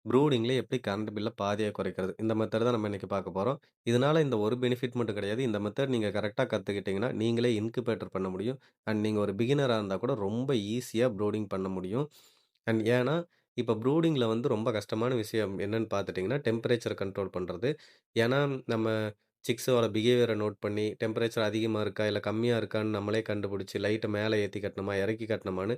ப்ரூடிங்ல எப்படி கரண்ட் பில்ல பாதியா குறைக்கிறது? இந்த மெத்தட் தான் நம்ம இன்னைக்கு பார்க்க போறோம். இதனால இந்த ஒரு பெனிஃபிட் மட்டும் கிடையாது. இந்த மெத்தட் நீங்க கரெக்ட்டா கத்துக்கிட்டீங்கன்னா, நீங்களே இன்குபேட்டர் பண்ண முடியும். அண்ட் நீங்க ஒரு பிகினரா இருந்தா கூட ரொம்ப ஈஸியா ப்ரூடிங் பண்ண முடியும். அண்ட் ஏன்னா, இப்ப ப்ரூடிங்ல வந்து ரொம்ப கஷ்டமான விஷயம் என்னன்னு பார்த்துட்டீங்கன்னா, டெம்பரேச்சர் கண்ட்ரோல் பண்றது. ஏன்னா, நம்ம சிக்ஸோட பிஹேவியர நோட் பண்ணி, டெம்பரேச்சர் அதிகமா இருக்கா, இல்ல கம்மியா இருக்கான்னு நம்மளே கண்டுபிடிச்சு, லைட்ட மேல ஏத்தி கட்டணுமா, இறக்கி கட்டணுமான்னு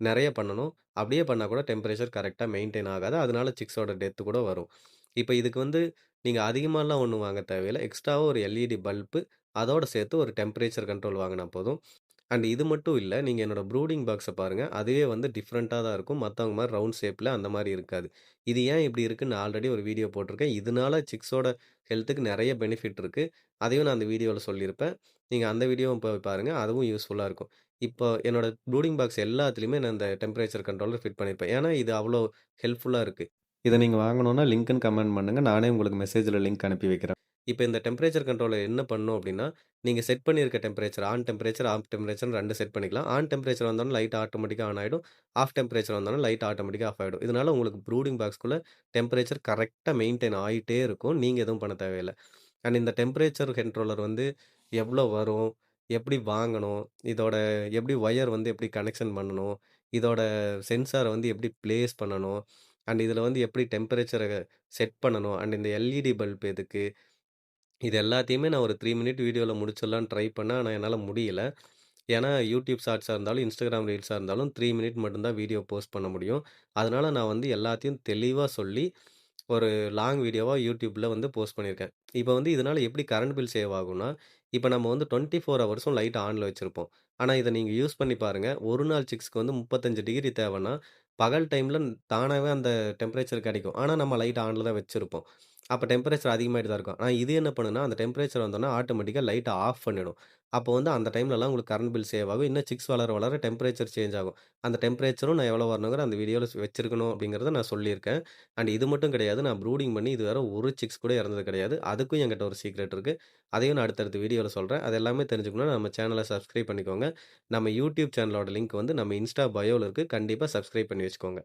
நெறைய பண்ணணும். அப்படியே பண்ணா கூட டெம்பரேச்சர் கரெக்ட்டா மெயின்டெயின் ஆகாது. அதனால சிக்ஸோட டெத் கூட வரும். இப்ப இதுக்கு வந்து நீங்க அதிகமாலாம் ஒண்ணும் வாங்க தேவையில்ல. எக்ஸ்ட்ராவா ஒரு எல்இடி பல்பு, அதோட சேர்த்து ஒரு டெம்பரேச்சர் கண்ட்ரோல் வாங்குனா போதும். அண்ட் இது மட்டும் இல்ல. நீங்க என்னோட ப்ரூடிங் பாக்ஸ பாருங்க. அதுவே வந்து டிஃபரெண்ட்டா தான் இருக்கும். மத்தவங்க மாரி ரவுண்ட் ஷேப்ல அந்த மாரி இருக்காது. இது ஏன் இப்படி இருக்குன்னு நான் ஆல்ரெடி ஒரு வீடியோ போட்டிருக்கேன். இதனால சிக்ஸோட ஹெல்த்துக்கு நெறைய பெனிஃபிட் இருக்கு. அதையும் நான் அந்த வீடியோல சொல்லியிருப்பேன். நீங்க அந்த வீடியோவும் போய் பாருங்க. அதுவும் யூஸ்ஃபுல்லா இருக்கும். இப்போ என்னோட ப்ரூடிங் பாக்ஸ் எல்லாத்துலயுமே நான் இந்த டெம்பரேச்சர் கண்ட்ரோலர் ஃபிட் பண்ணியிருப்பேன். ஏன்னா, இது அவ்வளோ ஹெல்ப்ஃபுல்லா இருக்கு. இத நீங்க வாங்கணும்னா லிங்க்ன்னு கமெண்ட் பண்ணுங்க. நானே உங்களுக்கு மெசேஜ்ல லிங்க் அனுப்பி வைக்கிறேன். இப்ப இந்த டெம்பரேச்சர் கண்ட்ரோலர் என்ன பண்ணும் அப்டின்னா, நீங்க செட் பண்ணியிருக்க டெம்பரேச்சர் ஆன் டெம்பரேச்சர், ஆஃப் டெம்பரேச்சர்ன்னு 2 செட் பண்ணிக்கலாம். ஆன் டெம்பரேச்சர் வந்தோனே லைட் ஆட்டோமேட்டிக்கா ஆன் ஆயிடும். ஆஃப் டெம்பரேச்சர் வந்தோனே லைட் ஆட்டோமேட்டிக்கா ஆஃப் ஆயிடும். இதனால உங்களுக்கு ப்ரூடிங் பாக்ஸ்க்குள்ள டெம்பரேச்சர் கரெக்ட்டா மெயின்டெயின் ஆயிட்டே இருக்கும். நீங்க எதுவும் பண்ண தேவையில்ல. அண்ட் இந்த டெம்பரேச்சர் கண்ட்ரோலர் வந்து எவ்ளோ வரும்? எப்படி வாங்கணும்? இதோட எப்படி ஒயர் வந்து எப்படி கனெக்ஷன் பண்ணணும்? இதோட சென்சார வந்து எப்படி பிளேஸ் பண்ணணும்? அண்ட் இதில வந்து எப்படி டெம்பரேச்சர செட் பண்ணணும்? அண்ட் இந்த எல்இடி பல்ப் எதுக்கு? இது எல்லாத்தையுமே நான் ஒரு 3 மினிட் வீடியோல முடிச்சிடலான்னு ட்ரை பண்ணேன். ஆனா என்னால முடியல. ஏன்னா யூடியூப் ஷார்ட்ஸா இருந்தாலும், Instagram ரீல்ஸா இருந்தாலும் 3 மினிட் மட்டும் தான் வீடியோ போஸ்ட் பண்ண முடியும். அதனால நான் வந்து எல்லாத்தையும் தெளிவா சொல்லி, ஒரு லாங் வீடியோவா YouTubeல வந்து போஸ்ட் பண்ணியிருக்கேன். இப்ப வந்து இதனால எப்படி கரண்ட் பில் சேவ் ஆகும்னா, இப்ப நம்ம வந்து 24 ஹவர்ஸும் லைட் ஆன்ல வச்சிருப்போம். ஆனா இத நீங்க யூஸ் பண்ணி பாருங்க. ஒரு நாள் சிக்ஸ்க்கு வந்து 35 டிகிரி தேவைன்னா, பகல் டைம்ல தானாவே அந்த டெம்பரேச்சர் கிடைக்கும். ஆனா நம்ம லைட் ஆன்ல தான் வச்சிருப்போம். அப்ப டெம்பரேச்சர் அதிகமாயிட்டு தான் இருக்கும். ஆனா இது என்ன பண்ணும்னா, அந்த டெம்பரேச்சர் வந்தோனே ஆட்டோமேட்டிக்கா லைட்ட ஆஃப் பண்ணிடும். அப்போ வந்து அந்த டைம்லலாம் உங்களுக்கு கரண்ட் பில் சேவ் ஆகும். இன்னும் சிக்ஸ் வளர வளர டெம்பரேச்சர் சேஞ்ச் ஆகும். அந்த டெம்பரேச்சரும் நான் எவ்வளோ வரணுங்கிற அந்த வீடியோல வச்சிருக்கணும் அப்படிங்கிறத நான் சொல்லியிருக்கேன். அண்ட் இது மட்டும் கிடையாது. நான் ப்ரூடிங் பண்ணி இதுவரை ஒரு சிக்ஸ் கூட இறந்தது கிடையாது. அதுக்கும் என்கிட்ட ஒரு சீக்ரெட் இருக்கு. அதையும் நான் அடுத்தடுத்த வீடியோல சொல்றேன். அது எல்லாமே தெரிஞ்சுக்கணும்னா நம்ம சேனல சப்ஸ்கிரைப் பண்ணிக்கோங்க. நம்ம யூடியூப் சேனலோட லிங்க் வந்து நம்ம இன்ஸ்டா பயோல இருக்கு. கண்டிப்பா சப்ஸ்கிரைப் பண்ணி வச்சுக்கோங்க.